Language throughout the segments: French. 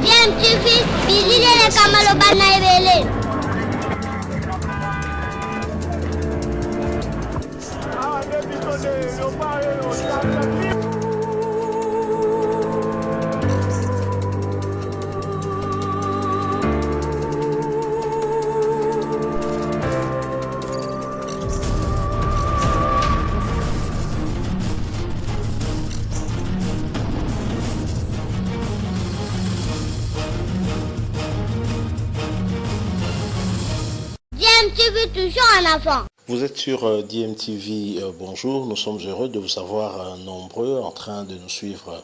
Bien, tu fais, visiter les Kamalobana et toujours un enfant. Vous êtes sur DMTV, bonjour, nous sommes heureux de vous savoir nombreux en train de nous suivre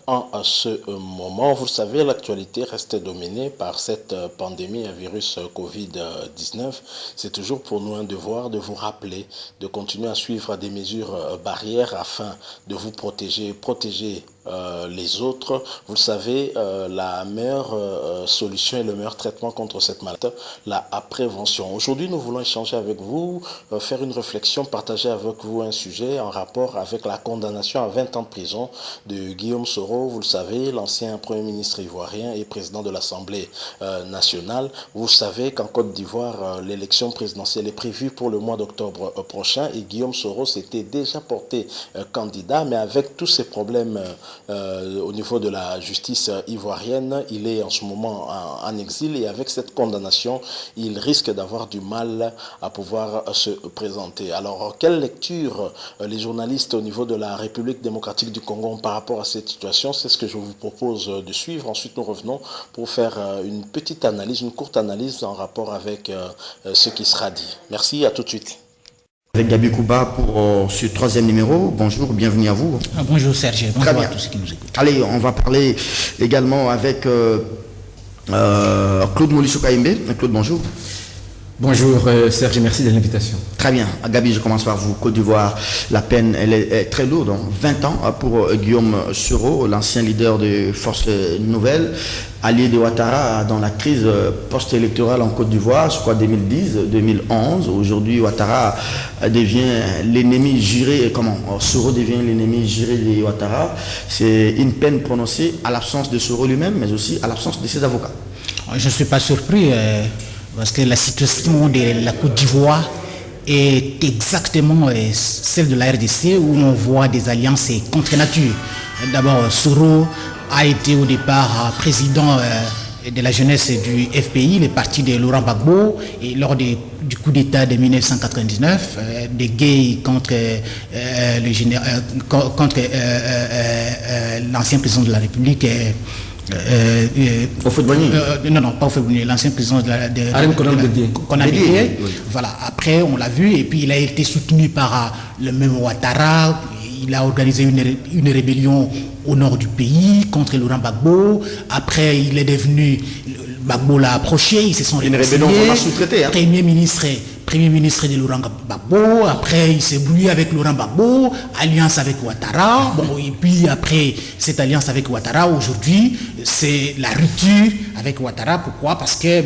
en ce moment. Vous le savez, l'actualité reste dominée par cette pandémie à virus Covid-19. C'est toujours pour nous un devoir de vous rappeler, de continuer à suivre des mesures barrières afin de vous protéger les autres. Vous le savez, la meilleure solution et le meilleur traitement contre cette maladie, la prévention. Aujourd'hui, nous voulons échanger avec vous, faire une réflexion, partager avec vous un sujet en rapport avec la condamnation à 20 ans de prison de Guillaume Soro. Vous le savez, l'ancien Premier ministre ivoirien et président de l'Assemblée nationale. Vous savez qu'en Côte d'Ivoire, l'élection présidentielle est prévue pour le mois d'octobre prochain et Guillaume Soro s'était déjà porté candidat, mais avec tous ces problèmes au niveau de la justice ivoirienne, il est en ce moment en exil et avec cette condamnation, il risque d'avoir du mal à pouvoir se présenter. Alors, quelle lecture les journalistes au niveau de la République démocratique du Congo ont par rapport à cette situation? C'est ce que je vous propose de suivre. Ensuite, nous revenons pour faire une petite analyse, une courte analyse en rapport avec ce qui sera dit. Merci, à tout de suite. Avec Gabi Kouba pour ce troisième numéro. Bonjour, bienvenue à vous. Bonjour Serge, bonjour à tous ceux qui nous écoutent. Allez, on va parler également avec Claude Molissokaïmbe. Claude, bonjour. Bonjour Serge, merci de l'invitation. Très bien. Gabi, je commence par vous. Côte d'Ivoire, la peine elle est très lourde. 20 ans pour Guillaume Soro, l'ancien leader de Force Nouvelle, allié de Ouattara dans la crise post-électorale en Côte d'Ivoire, je crois 2010-2011. Aujourd'hui, Ouattara devient l'ennemi juré. Soro devient l'ennemi juré de Ouattara. C'est une peine prononcée à l'absence de Soro lui-même, mais aussi à l'absence de ses avocats. Je ne suis pas surpris. Parce que la situation de la Côte d'Ivoire est exactement celle de la RDC où on voit des alliances contre nature. D'abord, Soro a été au départ président de la jeunesse du FPI, le parti de Laurent Gbagbo, et lors du coup d'État de 1999, des gays contre l'ancien président de la République. Non, pas au Fébruari, l'ancien président qu'on a dédié. Voilà, après on l'a vu et puis il a été soutenu par le même Ouattara. Il a organisé une rébellion au nord du pays contre Laurent Gbagbo. Après il est devenu, Gbagbo l'a approché, ils se sont réconciliés. Une rébellion qu'on a sous-traité. Premier ministre de Laurent Gbagbo, après il s'est brouillé avec Laurent Gbagbo, alliance avec Ouattara, et puis après cette alliance avec Ouattara, aujourd'hui, c'est la rupture avec Ouattara. Pourquoi? Parce que,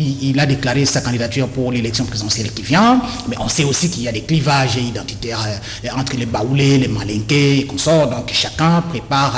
il a déclaré sa candidature pour l'élection présidentielle qui vient, mais on sait aussi qu'il y a des clivages identitaires entre les Baoulés, les Malinqués et consorts, donc chacun prépare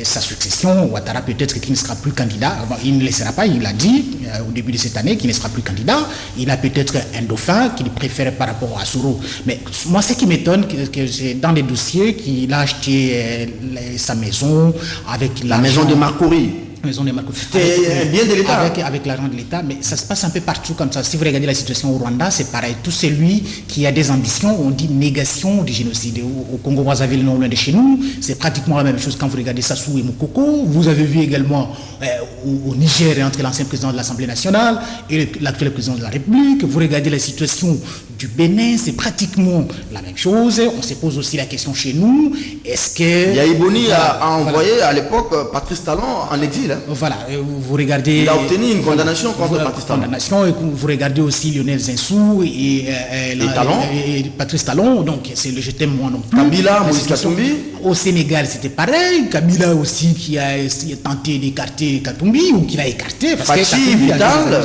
sa succession. Ouattara peut-être qu'il ne sera plus candidat, il ne le sera pas, il l'a dit au début de cette année qu'il ne sera plus candidat, il a peut-être un dauphin qu'il préfère par rapport à Soro. Mais moi ce qui m'étonne, que c'est dans les dossiers qu'il a acheté sa maison avec la maison de Marcory. Maison des Marcos. C'était bien de l'État. Avec l'argent de l'État, mais ça se passe un peu partout comme ça. Si vous regardez la situation au Rwanda, c'est pareil. Tout celui qui a des ambitions, on dit négation du génocide. Au Congo-Brazzaville, non loin de chez nous, c'est pratiquement la même chose quand vous regardez Sassou et Moukoko. Vous avez vu également au Niger, entre l'ancien président de l'Assemblée nationale et l'actuel président de la République. Vous regardez la situation du Bénin, c'est pratiquement la même chose. On se pose aussi la question chez nous, est-ce que... Yaïbouni a envoyé à l'époque Patrice Talon en exil. Voilà, vous regardez... Il a obtenu une condamnation contre Patrice Talon. Et vous regardez aussi Lionel Zinsou et Patrice Talon, donc c'est le je t'aime moi non plus. Kabila, Moïse Katumbi. Au Sénégal, c'était pareil. Kabila aussi qui a tenté d'écarter Katumbi ou qui l'a écarté. Fachi Vital.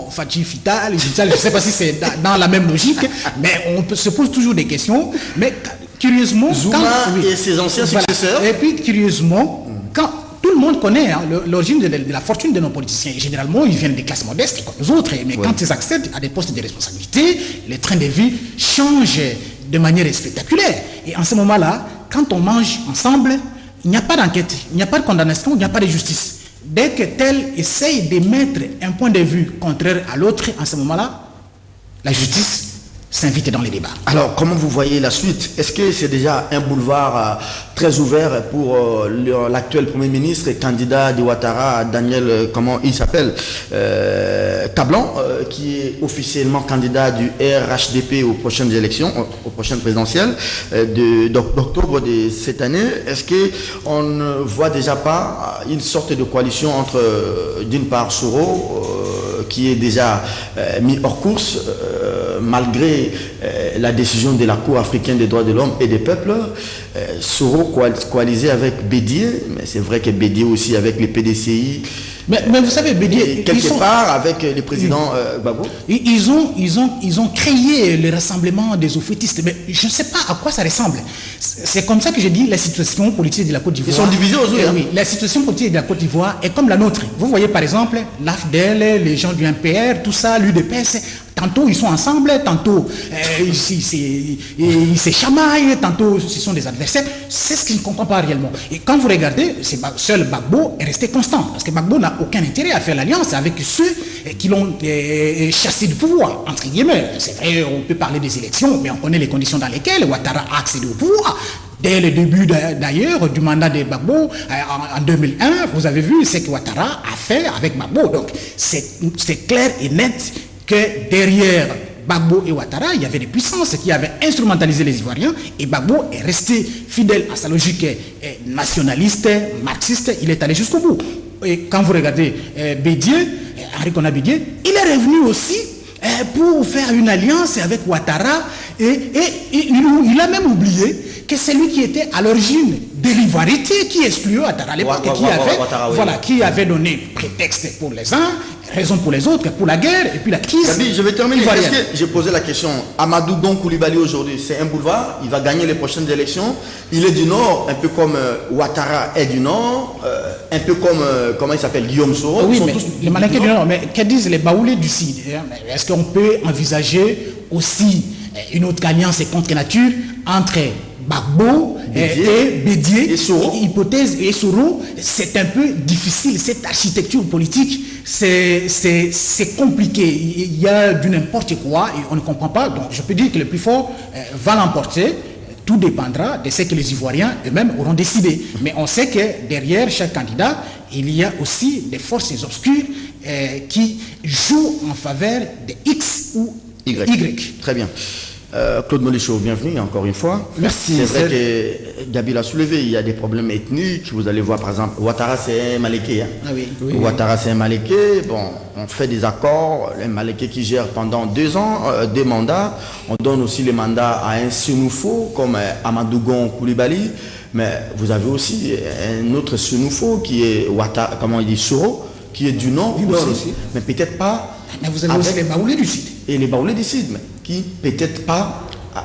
Fachi Vital, je ne sais pas si c'est dans la même logique, mais on se pose toujours des questions. Mais curieusement... Zuma et ses anciens successeurs. Et puis, curieusement, quand tout le monde connaît l'origine de la fortune de nos politiciens, et généralement, ils viennent des classes modestes comme nous autres, mais quand ils accèdent à des postes de responsabilité, les trains de vie changent de manière spectaculaire. Et en ce moment-là, quand on mange ensemble, il n'y a pas d'enquête, il n'y a pas de condamnation, il n'y a pas de justice. Dès que tel essaye de mettre un point de vue contraire à l'autre, en ce moment-là, la justice s'invite dans les débats. Alors, comment vous voyez la suite? Est-ce que c'est déjà un boulevard très ouvert pour l'actuel Premier ministre et candidat de Ouattara, Daniel, comment il s'appelle, Tablan, qui est officiellement candidat du RHDP aux prochaines élections, aux prochaines présidentielles d'octobre de cette année? Est-ce qu'on ne voit déjà pas une sorte de coalition entre, d'une part, Soro, qui est déjà mis hors course, malgré la décision de la Cour africaine des droits de l'homme et des peuples, Soro coalisé avec Bédié, mais c'est vrai que Bédié aussi avec les PDCI, mais vous savez, Bédié, quelque part avec les présidents Gbagbo. Ils ont créé le rassemblement des oufouettistes, mais je ne sais pas à quoi ça ressemble. C'est comme ça que je dis la situation politique de la Côte d'Ivoire. Ils sont divisés aujourd'hui. Oui, la situation politique de la Côte d'Ivoire est comme la nôtre. Vous voyez par exemple l'AFDEL, les gens du MPR, tout ça, l'UDPS. Tantôt ils sont ensemble, tantôt ils se chamaillent, tantôt ce sont des adversaires. C'est ce que je ne comprends pas réellement. Et quand vous regardez, seul Gbagbo est resté constant. Parce que Gbagbo n'a aucun intérêt à faire l'alliance avec ceux qui l'ont chassé du pouvoir, entre guillemets. C'est vrai, on peut parler des élections, mais on connaît les conditions dans lesquelles Ouattara a accédé au pouvoir. Dès le début d'ailleurs du mandat de Gbagbo en 2001, vous avez vu ce que Ouattara a fait avec Gbagbo. Donc c'est clair et net que derrière Gbagbo et Ouattara, il y avait des puissances qui avaient instrumentalisé les Ivoiriens et Gbagbo est resté fidèle à sa logique nationaliste, marxiste, il est allé jusqu'au bout. Et quand vous regardez Bédié, Henri Konan Bédié, il est revenu aussi pour faire une alliance avec Ouattara et il a même oublié que c'est lui qui était à l'origine de l'ivoirité qui excluait Ouattara à l'époque et qui avait donné prétexte pour les uns, raison pour les autres, pour la guerre et puis la crise. Gabi, je vais terminer. Est-ce que j'ai posé la question? Amadou Gon Coulibaly aujourd'hui, c'est un boulevard. Il va gagner les prochaines élections. Il est du Nord, un peu comme Ouattara est du Nord, un peu comme, comment il s'appelle, Guillaume Soro. Oui, mais les Malinqués du Nord, mais que disent les Baoulés du Sud? Est-ce qu'on peut envisager aussi une autre alliance contre nature entre Gbagbo et Bédié, et Soro. Hypothèse et Soro, c'est un peu difficile, cette architecture politique, c'est compliqué, il y a du n'importe quoi et on ne comprend pas, donc je peux dire que le plus fort va l'emporter, tout dépendra de ce que les Ivoiriens eux-mêmes auront décidé, mais on sait que derrière chaque candidat, il y a aussi des forces obscures qui jouent en faveur de X ou Y. Très bien. Claude Molichot, bienvenue encore une fois. Merci. C'est vrai que Gabi l'a soulevé, il y a des problèmes ethniques. Vous allez voir par exemple, Ouattara c'est un Maléké. Hein. Ah oui. Ouattara c'est un Maléké. Bon, on fait des accords. Un Maléké qui gère pendant 2 ans, 2 mandats. On donne aussi les mandats à un Sénoufo comme Amadou Gon Coulibaly. Mais vous avez aussi un autre Sénoufo qui est Ouattara, comment il dit, Soro, qui est du Nord aussi. Mais peut-être pas. Mais vous avez aussi les Baoulés du Sud. Et les Baoulés du Sud, mais qui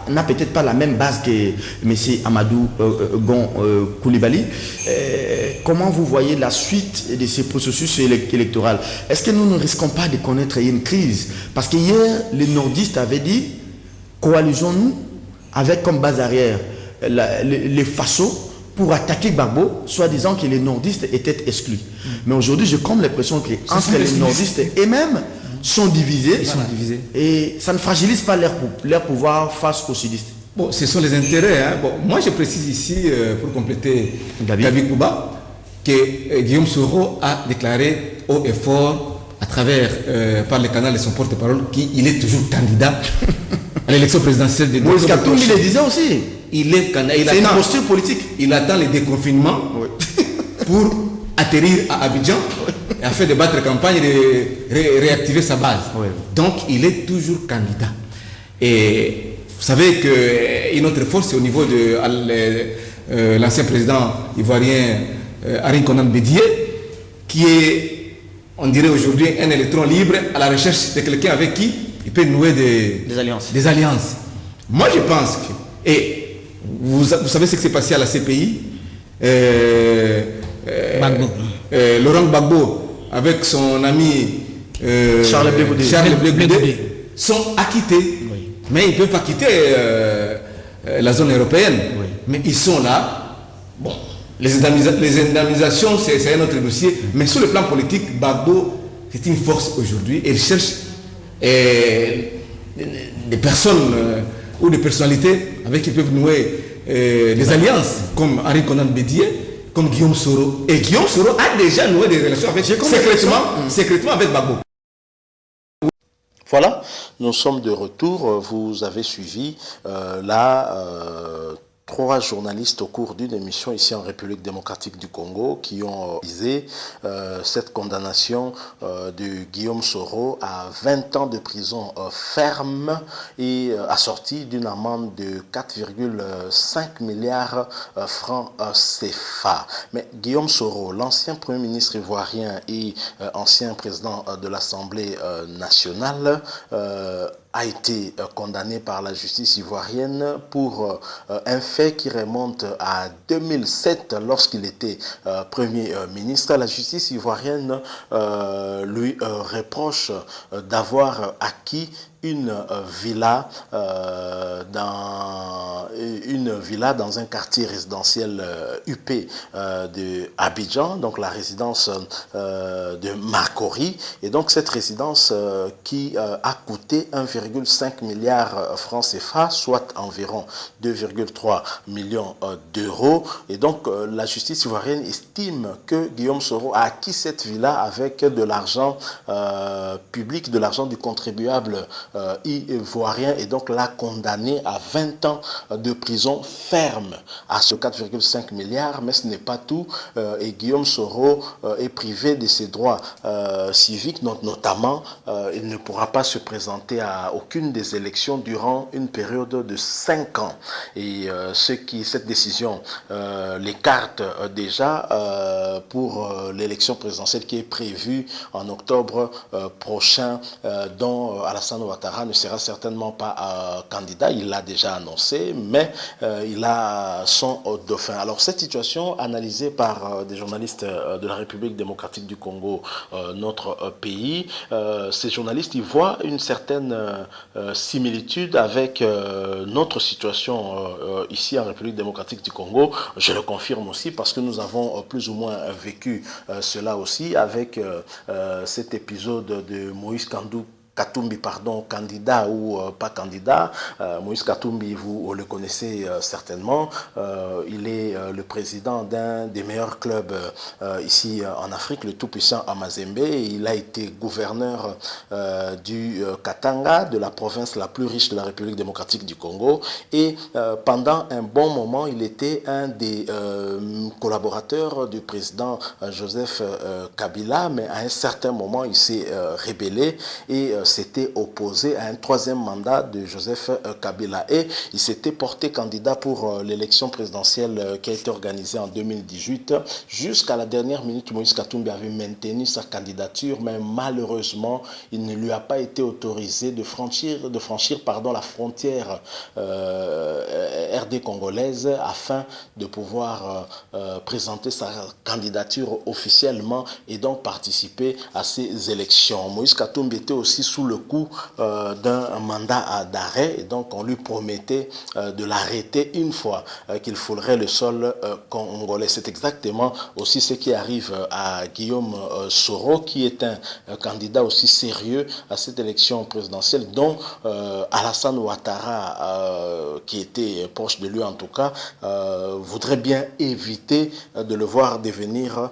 n'a peut-être pas la même base que M. Amadou Gon Coulibaly. Comment vous voyez la suite de ce processus électoral? Est-ce que nous ne risquons pas de connaître une crise? Parce qu'hier, les nordistes avaient dit, coalisons-nous avec comme base arrière les Faso pour attaquer Gbagbo, soi-disant que les nordistes étaient exclus. Mais aujourd'hui, j'ai comme l'impression que entre les nordistes eux-mêmes, sont divisés, et ça ne fragilise pas leur pouvoir face aux sudistes. Bon, ce sont les intérêts. Hein. Bon, moi, je précise ici, pour compléter Gabi Kouba, que Guillaume Soro a déclaré haut et fort, à travers, par le canal de son porte-parole, qu'il est toujours candidat à l'élection présidentielle de 2020. Moïse Katoum, il le disait aussi. Il est candidat. C'est une posture politique. Il attend le déconfinement pour atterrir à Abidjan et afin de battre campagne et de réactiver sa base. Donc il est toujours candidat. Et vous savez qu'une autre force, c'est au niveau de l'ancien président ivoirien Henri Konan Bédié, qui est, on dirait aujourd'hui, un électron libre à la recherche de quelqu'un avec qui il peut nouer des alliances. Moi je pense que, et Vous savez ce qui s'est passé à la CPI. Laurent Gbagbo, avec son ami Charles Blé Goudé, sont acquittés. Oui. Mais ils ne peuvent pas quitter la zone européenne. Oui. Mais ils sont là. Bon, les indemnisations, c'est un autre dossier. Mais sur le plan politique, Gbagbo, c'est une force aujourd'hui. Il cherche des personnes ou des personnalités avec qui ils peuvent nouer des alliances, comme Henri Konan Bédié, comme Guillaume Soro. Et Guillaume Soro a déjà noué des relations avec, secrètement avec Gbagbo. Voilà, nous sommes de retour. Vous avez suivi trois journalistes au cours d'une émission ici en République démocratique du Congo qui ont visé cette condamnation de Guillaume Soro à 20 ans de prison ferme et assortie d'une amende de 4,5 milliards francs CFA. Mais Guillaume Soro, l'ancien Premier ministre ivoirien et ancien président de l'Assemblée nationale, a été condamné par la justice ivoirienne pour un fait qui remonte à 2007 lorsqu'il était Premier ministre. La justice ivoirienne lui reproche d'avoir acquis une villa dans un quartier résidentiel UP de Abidjan, donc la résidence de Marcory. Et donc cette résidence qui a coûté 1,5 milliard francs CFA, soit environ 2,3 millions d'euros. Et donc la justice ivoirienne estime que Guillaume Soro a acquis cette villa avec de l'argent public, de l'argent du contribuable ivoirien, et donc l'a condamné à 20 ans de prison ferme à ce 4,5 milliards. Mais ce n'est pas tout, et Guillaume Soro est privé de ses droits civiques, notamment il ne pourra pas se présenter à aucune des élections durant une période de 5 ans. Et cette décision l'écarte déjà pour l'élection présidentielle qui est prévue en octobre prochain, dont Alassane Ouattara ne sera certainement pas candidat. Il l'a déjà annoncé, mais il a son dauphin. Alors cette situation analysée par des journalistes de la République démocratique du Congo, notre pays, ces journalistes y voient une certaine similitude avec notre situation ici en République démocratique du Congo. Je le confirme aussi parce que nous avons plus ou moins vécu cela aussi avec cet épisode de Moïse Katumbi, candidat ou pas candidat. Moïse Katumbi, vous le connaissez certainement. Il est le président d'un des meilleurs clubs ici en Afrique, le tout-puissant Amazembe. Il a été gouverneur du Katanga, de la province la plus riche de la République démocratique du Congo. Et pendant un bon moment, il était un des collaborateurs du président Joseph Kabila. Mais à un certain moment, il s'est rébellé et s'était opposé à un troisième mandat de Joseph Kabila, et il s'était porté candidat pour l'élection présidentielle qui a été organisée en 2018. Jusqu'à la dernière minute, Moïse Katumbi avait maintenu sa candidature, mais malheureusement, il ne lui a pas été autorisé de franchir la frontière RD congolaise afin de pouvoir présenter sa candidature officiellement et donc participer à ces élections. Moïse Katumbi était aussi sous le coup d'un mandat d'arrêt, et donc on lui promettait de l'arrêter une fois qu'il foulerait le sol congolais. C'est exactement aussi ce qui arrive à Guillaume Soro, qui est un candidat aussi sérieux à cette élection présidentielle, dont Alassane Ouattara, qui était proche de lui en tout cas, voudrait bien éviter de le voir devenir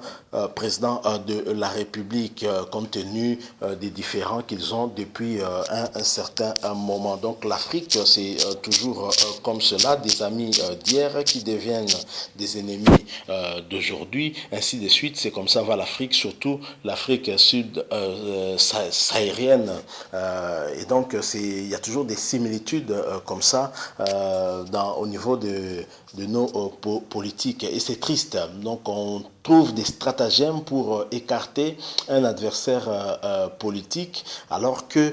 président de la République, compte tenu des différends qu'ils ont depuis un certain moment. Donc l'Afrique, c'est toujours comme cela, des amis d'hier qui deviennent des ennemis d'aujourd'hui, ainsi de suite. C'est comme ça va l'Afrique, surtout l'Afrique sud-saharienne. Et donc il y a toujours des similitudes comme ça au niveau de nos politiques, et c'est triste. Donc on trouve des stratagèmes pour écarter un adversaire politique, alors que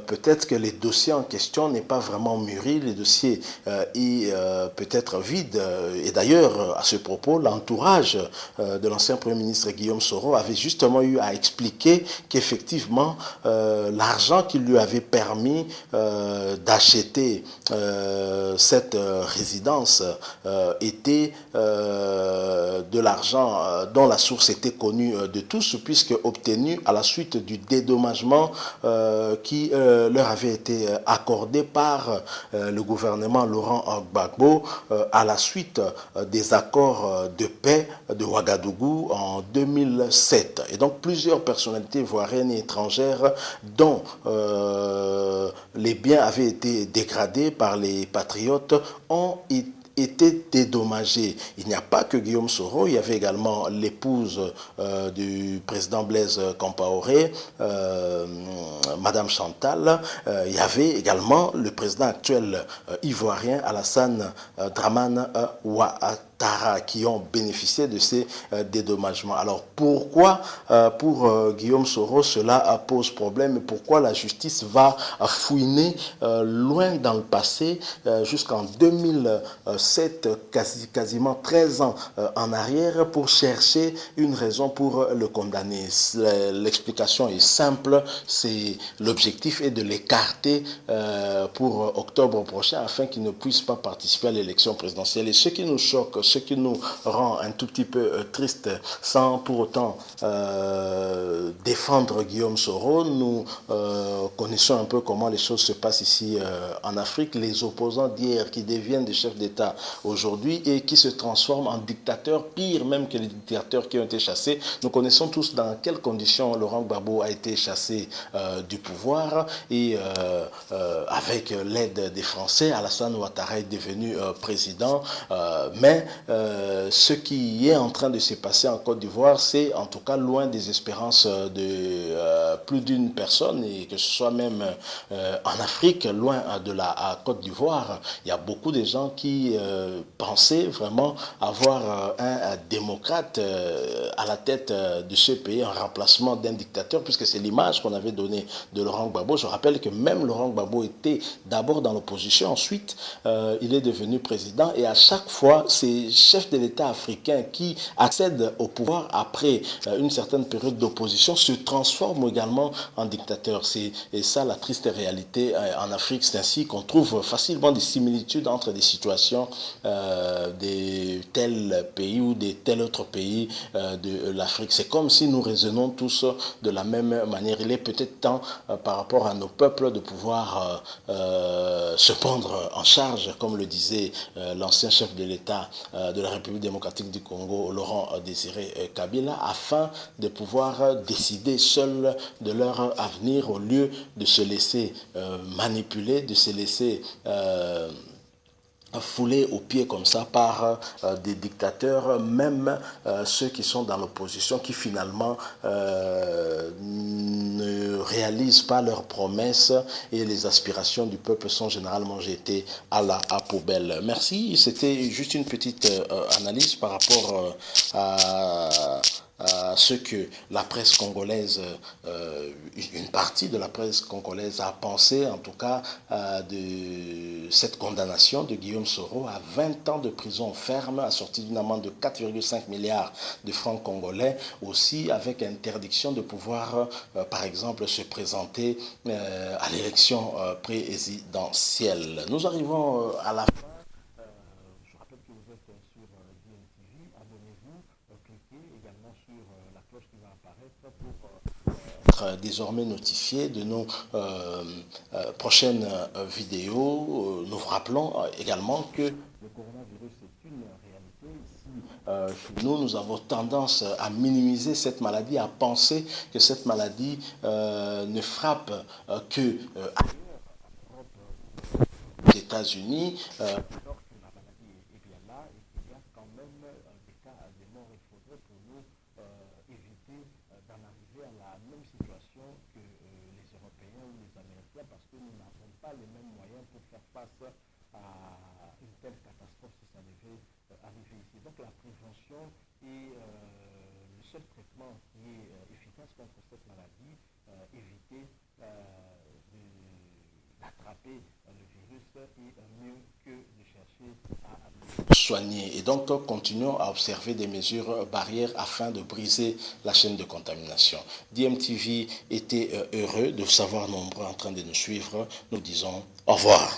peut-être que les dossiers en question n'est pas vraiment mûri, les dossiers est peut-être vide. Et d'ailleurs, à ce propos, l'entourage de l'ancien Premier ministre Guillaume Soro avait justement eu à expliquer qu'effectivement, l'argent qui lui avait permis d'acheter cette résidence était de l'argent dont la source était connue de tous, puisque obtenu à la suite du dédommagement qui leur avait été accordé par le gouvernement Laurent Gbagbo à la suite des accords de paix de Ouagadougou en 2007. Et donc plusieurs personnalités ivoiriennes et étrangères dont les biens avaient été dégradés par les patriotes ont été dédommagés. Il n'y a pas que Guillaume Soro, il y avait également l'épouse du président Blaise Compaoré, Madame Chantal, il y avait également le président actuel ivoirien Alassane Dramane Ouattara qui ont bénéficié de ces dédommagements. Alors pourquoi pour Guillaume Soro cela pose problème et pourquoi la justice va fouiner loin dans le passé jusqu'en 2007, quasiment 13 ans en arrière pour chercher une raison pour le condamner. L'explication est simple, c'est l'objectif est de l'écarter pour octobre prochain afin qu'il ne puisse pas participer à l'élection présidentielle. Et ce qui nous choque, ce qui nous rend un tout petit peu triste, sans pour autant défendre Guillaume Soro, nous connaissons un peu comment les choses se passent ici en Afrique. Les opposants d'hier qui deviennent des chefs d'État aujourd'hui et qui se transforment en dictateurs, pire même que les dictateurs qui ont été chassés. Nous connaissons tous dans quelles conditions Laurent Gbagbo a été chassé du pouvoir et avec l'aide des Français, Alassane Ouattara est devenu président. Mais ce qui est en train de se passer en Côte d'Ivoire, c'est en tout cas loin des espérances de plus d'une personne, et que ce soit même en Afrique, loin de la Côte d'Ivoire. Il y a beaucoup de gens qui pensaient vraiment avoir un démocrate à la tête de ce pays en remplacement d'un dictateur, puisque c'est l'image qu'on avait donnée de Laurent Gbagbo. Je rappelle que même Laurent Gbagbo était d'abord dans l'opposition, ensuite il est devenu président, et à chaque fois, ces chefs de l'État africains qui accèdent au pouvoir après une certaine période d'opposition se transforment également en dictateurs. Et ça, la triste réalité en Afrique, c'est ainsi qu'on trouve facilement des similitudes entre des situations de tel pays ou de tel autre pays de l'Afrique. C'est comme si nous raisonnons tous de la même manière. Il est peut-être temps, par rapport à nos peuples, de pouvoir se prendre en charge, comme le disait l'ancien chef de l'État de la République démocratique du Congo, Laurent Désiré Kabila, afin de pouvoir décider seuls de leur avenir au lieu de se laisser manipuler, de se laisser foulés aux pieds comme ça par des dictateurs, même ceux qui sont dans l'opposition, qui finalement ne réalisent pas leurs promesses, et les aspirations du peuple sont généralement jetées à la poubelle. Merci, c'était juste une petite analyse par rapport à ce que la presse congolaise, une partie de la presse congolaise a pensé, en tout cas, de cette condamnation de Guillaume Soro à 20 ans de prison ferme, assortie d'une amende de 4,5 milliards de francs congolais, aussi avec interdiction de pouvoir, par exemple, se présenter à l'élection présidentielle. Nous arrivons à la fin. Je rappelle que vous êtes sur DMTV, abonnez-vous, cliquez également sur la cloche qui va apparaître pour être désormais notifié de nos prochaines vidéos. Nous vous rappelons également que le coronavirus est une réalité. Ici, chez nous, nous avons tendance à minimiser cette maladie, à penser que cette maladie ne frappe que aux États-Unis. Parce que nous n'avons pas les mêmes moyens pour faire face à une telle catastrophe si ça devait arriver ici. Donc la prévention est traitement qui est efficace contre cette maladie, éviter d'attraper le virus est mieux que de chercher à soigner. Et donc, continuons à observer des mesures barrières afin de briser la chaîne de contamination. DMTV était heureux de vous savoir nombreux en train de nous suivre. Nous disons au revoir.